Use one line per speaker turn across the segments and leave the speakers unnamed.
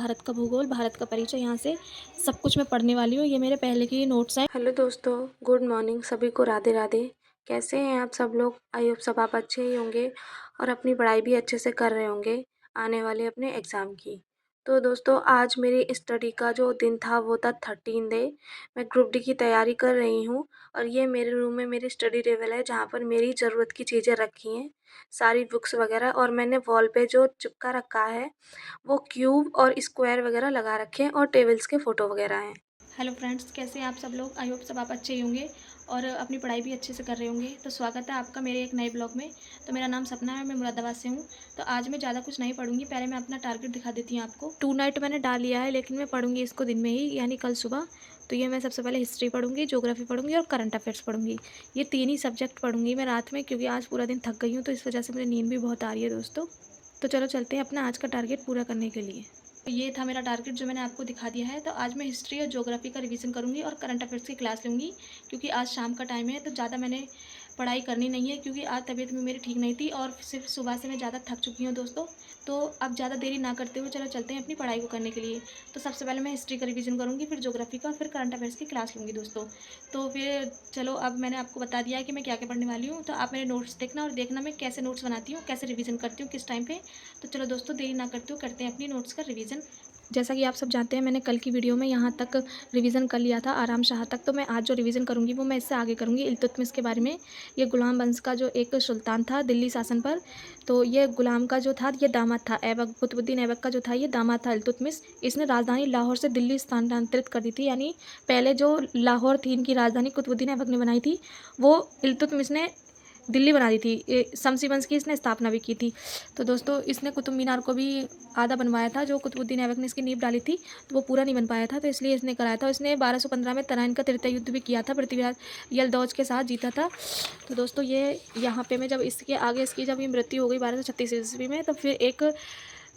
भारत का भूगोल, भारत का परिचय, यहाँ से सब कुछ मैं पढ़ने वाली हूँ। ये मेरे पहले के ही नोट्स हैं।
हेलो दोस्तों, गुड मॉर्निंग। सभी को राधे राधे। कैसे हैं आप सब लोग? आई होप सब आप अच्छे ही होंगे और अपनी पढ़ाई भी अच्छे से कर रहे होंगे आने वाले अपने एग्ज़ाम की। तो दोस्तों, आज मेरी स्टडी का जो दिन था वो था 13 डे। मैं ग्रुप डी की तैयारी कर रही हूँ और ये मेरे रूम में मेरी स्टडी टेबल है जहाँ पर मेरी ज़रूरत की चीज़ें रखी हैं, सारी बुक्स वगैरह। और मैंने वॉल पे जो चिपका रखा है वो क्यूब और स्क्वायर वगैरह लगा रखे हैं और टेबल्स के फ़ोटो वगैरह हैं।
हेलो फ्रेंड्स, कैसे हैं आप सब लोग? आई होप सब आप अच्छे ही होंगे और अपनी पढ़ाई भी अच्छे से कर रहे होंगे। तो स्वागत है आपका मेरे एक नए ब्लॉग में। तो मेरा नाम सपना है, मैं मुरादाबाद से हूँ। तो आज मैं ज़्यादा कुछ नहीं पढ़ूंगी, पहले मैं अपना टारगेट दिखा देती हूँ आपको। 2 नाइट मैंने डाल लिया है, लेकिन मैं पढ़ूंगी इसको दिन में ही, यानी कल सुबह। तो ये मैं सबसे पहले हिस्ट्री पढ़ूंगी, ज्योग्राफी पढ़ूंगी और करंट अफेयर्स पढ़ूंगी। ये 3 ही सब्जेक्ट पढ़ूंगी मैं रात में, क्योंकि आज पूरा दिन थक गई हूँ, तो इस वजह से मुझे नींद भी बहुत आ रही है दोस्तों। तो चलो चलते हैं अपना आज का टारगेट पूरा करने के लिए। ये था मेरा टारगेट जो मैंने आपको दिखा दिया है। तो आज मैं हिस्ट्री और ज्योग्राफी का रिवीजन करूंगी और करंट अफेयर्स की क्लास लूँगी, क्योंकि आज शाम का टाइम है तो ज़्यादा मैंने पढ़ाई करनी नहीं है, क्योंकि आज तबीयत में मेरी ठीक नहीं थी और सिर्फ सुबह से मैं ज़्यादा थक चुकी हूँ दोस्तों। तो अब ज़्यादा देरी ना करते हुए चलो चलते हैं अपनी पढ़ाई को करने के लिए। तो सबसे पहले मैं हिस्ट्री का रिवीजन करूँगी, फिर ज्योग्राफी का, फिर करंट अफेयर्स की क्लास लूँगी दोस्तों। तो फिर चलो, अब मैंने आपको बता दिया है कि मैं क्या क्या पढ़ने वाली हूँ। तो आप मेरे नोट्स देखना और देखना मैं कैसे नोट्स बनाती हूँ, कैसे रिवीजन करती हूँ, किस टाइम पे। तो चलो दोस्तों, देरी ना करते हुए करते हैं अपनी नोट्स का रिवीजन। जैसा कि आप सब जानते हैं, मैंने कल की वीडियो में यहाँ तक रिवीजन कर लिया था, आराम शाह तक। तो मैं आज जो रिवीजन करूँगी वो मैं इससे आगे करूँगी, इल्तुतमिश के बारे में। ये गुलाम वंश का जो एक सुल्तान था दिल्ली शासन पर, तो ये गुलाम का जो था ये दामाद था, ऐबक कुतुबुद्दीन ऐबक का जो था ये दामाद था इल्तुतमिश। इसने राजधानी लाहौर से दिल्ली स्थानांतरित कर दी थी, यानी पहले जो लाहौर थी इनकी राजधानी कुतुबुद्दीन ऐबक ने बनाई थी, वो इल्तुतमिश ने दिल्ली बना दी थी। शमसी वंश की इसने स्थापना भी की थी। तो दोस्तों, इसने कुतुब मीनार को भी आधा बनवाया था, जो कुतुबुद्दीन ऐबक ने इसकी नींव डाली थी, तो वो पूरा नहीं बन पाया था, तो इसलिए इसने कराया था। इसने 1215 में तराइन का तृतीय युद्ध भी किया था, पृथ्वीराज यलदौज के साथ जीता था। तो दोस्तों, ये यहाँ पे मैं जब इसके आगे इसकी जब ये मृत्यु हो गई 1236 ईस्वी में, तो फिर एक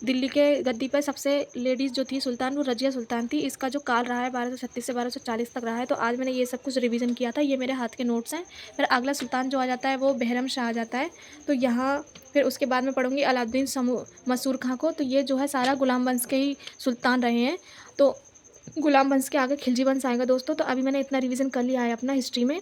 दिल्ली के गद्दी पर सबसे लेडीज़ जो थी सुल्तान, वो रजिया सुल्तान थी। इसका जो काल रहा है 1236 से 1240 तक रहा है। तो आज मैंने ये सब कुछ रिवीजन किया था, ये मेरे हाथ के नोट्स हैं। फिर अगला सुल्तान जो आ जाता है वो बहरम शाह आ जाता है। तो यहाँ फिर उसके बाद में पढ़ूंगी अलाउद्दीन मसूर खां को। तो ये जो है सारा गुलाम वंश के ही सुल्तान रहे हैं। तो गुलाम वंश के आगे खिलजी वंश आएगा दोस्तों। तो अभी मैंने इतना रिवीजन कर लिया है अपना हिस्ट्री में।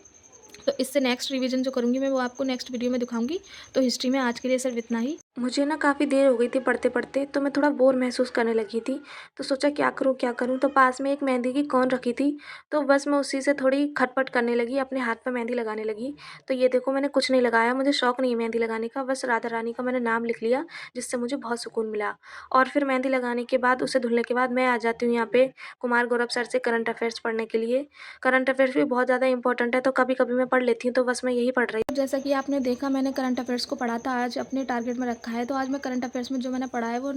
तो इससे नेक्स्ट रिवीजन जो करूँगी मैं वो आपको नेक्स्ट वीडियो में दिखाऊंगी। तो हिस्ट्री में आज के लिए सिर्फ इतना ही।
मुझे ना काफ़ी देर हो गई थी पढ़ते पढ़ते, तो मैं थोड़ा बोर महसूस करने लगी थी। तो सोचा क्या करूँ क्या करूँ, तो पास में एक मेहंदी की कोन रखी थी, तो बस मैं उसी से थोड़ी खटपट करने लगी, अपने हाथ पे मेहंदी लगाने लगी। तो ये देखो, मैंने कुछ नहीं लगाया, मुझे शौक नहीं है मेहंदी लगाने का, बस राधा रानी का मैंने नाम लिख लिया, जिससे मुझे बहुत सुकून मिला। और फिर मेहंदी लगाने के बाद, उसे धुलने के बाद मैं आ जाती हूँ यहाँ पे कुमार गौरव सर से करंट अफेयर्स पढ़ने के लिए। करंट अफेयर्स भी बहुत ज़्यादा इंपॉर्टेंट है, तो कभी कभी मैं पढ़ लेती हूँ, तो बस मैं यही पढ़ रही।
जैसा कि आपने देखा, मैंने करंट अफेयर्स को पढ़ा था, आज अपने टारगेट में रखा है। तो आज मैं करंट अफेयर्स में जो मैंने पढ़ा है वो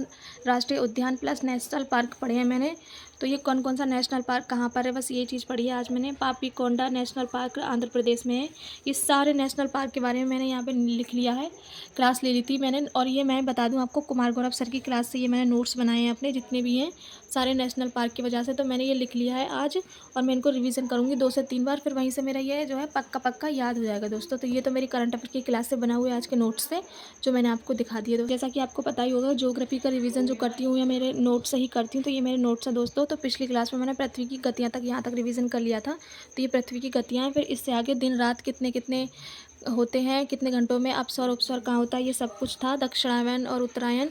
राष्ट्रीय उद्यान प्लस नेशनल पार्क पढ़े हैं मैंने। तो ये कौन कौन सा नेशनल पार्क कहाँ पर है, बस ये चीज़ पढ़ी है आज मैंने। पापी कोंडा नेशनल पार्क आंध्र प्रदेश में है। ये सारे नेशनल पार्क के बारे में मैंने यहाँ पे लिख लिया है, क्लास ले ली थी मैंने। और ये मैं बता दूँ आपको, कुमार गौरव सर की क्लास से ये मैंने नोट्स बनाए हैं अपने, जितने भी हैं सारे नेशनल पार्क की वजह से। तो मैंने ये लिख लिया है आज, और मैं इनको रिवीजन करूँगी 2 से 3 बार, फिर वहीं से मेरा ये जो है पक्का पक्का याद हो जाएगा दोस्तों। तो ये तो मेरी करंट अफेयर की क्लास से बना हुआ है आज के नोट्स से, जो मैंने आपको दिखा दिए। तो जैसा कि आपको पता ही होगा, ज्योग्राफी का रिवीजन जो करती हूँ या मेरे नोट्स से ही करती हूँ। तो ये मेरे नोट्स हैं दोस्तों। तो पिछली क्लास में मैंने पृथ्वी की गतियाँ तक यहाँ तक रिवीजन कर लिया था। तो ये पृथ्वी की गतियाँ हैं। फिर इससे आगे दिन रात कितने कितने होते हैं, कितने घंटों में अपस्वर उपस्वर कहाँ होता है, ये सब कुछ था, दक्षिणायन और उत्तरायण।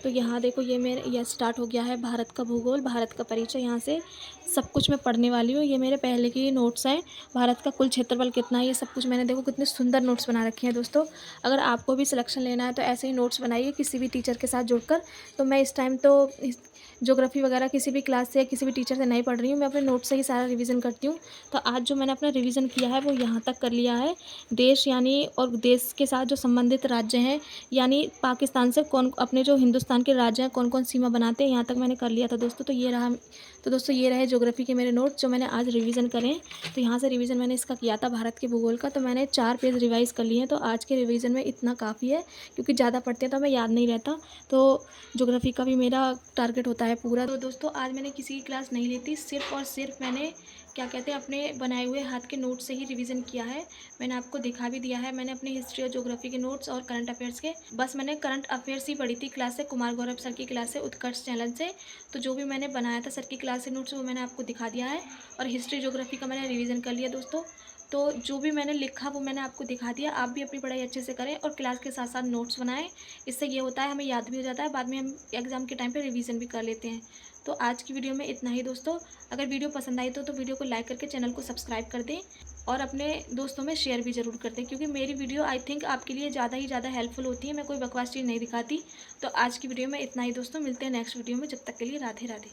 तो यहाँ देखो, ये मेरे यह स्टार्ट हो गया है भारत का भूगोल, भारत का परिचय, यहाँ से सब कुछ मैं पढ़ने वाली हूँ। ये मेरे पहले के ही नोट्स हैं। भारत का कुल क्षेत्रफल कितना है, ये सब कुछ मैंने देखो कितने सुंदर नोट्स बना रखे हैं दोस्तों। अगर आपको भी सिलेक्शन लेना है तो ऐसे ही नोट्स बनाइए किसी भी टीचर के साथ जुड़कर। तो मैं इस टाइम तो ज्योग्राफी वगैरह किसी भी क्लास से या किसी भी टीचर से नहीं पढ़ रही हूँ, मैं अपने नोट्स से ही सारा रिवीजन करती हूँ। तो आज जो मैंने अपना रिवीजन किया है वो यहाँ तक कर लिया है। देश यानी, और देश के साथ जो संबंधित राज्य हैं, यानी पाकिस्तान से कौन अपने जो हिंदुस्तान के राज्य हैं कौन कौन सीमा बनाते हैं, यहाँ तक मैंने कर लिया था दोस्तों। तो ये रहा। तो दोस्तों, ये रहे ज्योग्राफी के मेरे नोट्स जो मैंने आज रिवीजन करें। तो यहाँ से रिवीजन मैंने इसका किया था भारत के भूगोल का। तो मैंने 4 पेज रिवाइज़ कर लिए हैं। तो आज के रिवीजन में इतना काफ़ी है, क्योंकि ज़्यादा पढ़ते हैं तो हमें याद नहीं रहता। तो ज्योग्राफी का भी मेरा टारगेट होता है पूरा। तो दोस्तों, आज मैंने किसी की क्लास नहीं ली थी, सिर्फ और सिर्फ मैंने क्या कहते हैं अपने बनाए हुए हाथ के नोट से ही रिवीजन किया है। मैंने आपको दिखा भी दिया है, मैंने अपनी हिस्ट्री और ज्योग्राफी के नोट्स और करंट अफेयर्स के, बस मैंने करंट अफेयर्स ही पढ़ी थी क्लास से, कुमार गौरव सर की क्लास से, उत्कर्ष चैनल से। तो जो भी मैंने बनाया था सर की क्लास से नोट्स वो मैंने आपको दिखा दिया है, और हिस्ट्री ज्योग्राफी का मैंने रिवीजन कर लिया दोस्तों। तो जो भी मैंने लिखा वो मैंने आपको दिखा दिया। आप भी अपनी पढ़ाई अच्छे से करें और क्लास के साथ साथ नोट्स बनाएं। इससे ये होता है हमें याद भी हो जाता है, बाद में हम एग्ज़ाम के टाइम पे रिवीजन भी कर लेते हैं। तो आज की वीडियो में इतना ही दोस्तों। अगर वीडियो पसंद आई तो वीडियो को लाइक करके चैनल को सब्सक्राइब कर दें, और अपने दोस्तों में शेयर भी ज़रूर कर दें, क्योंकि मेरी वीडियो आई थिंक आपके लिए ज़्यादा ही ज़्यादा हेल्पफुल होती है। मैं कोई बकवास चीज़ नहीं दिखाती। तो आज की वीडियो में इतना ही दोस्तों, मिलते हैं नेक्स्ट वीडियो में। जब तक के लिए राधे राधे।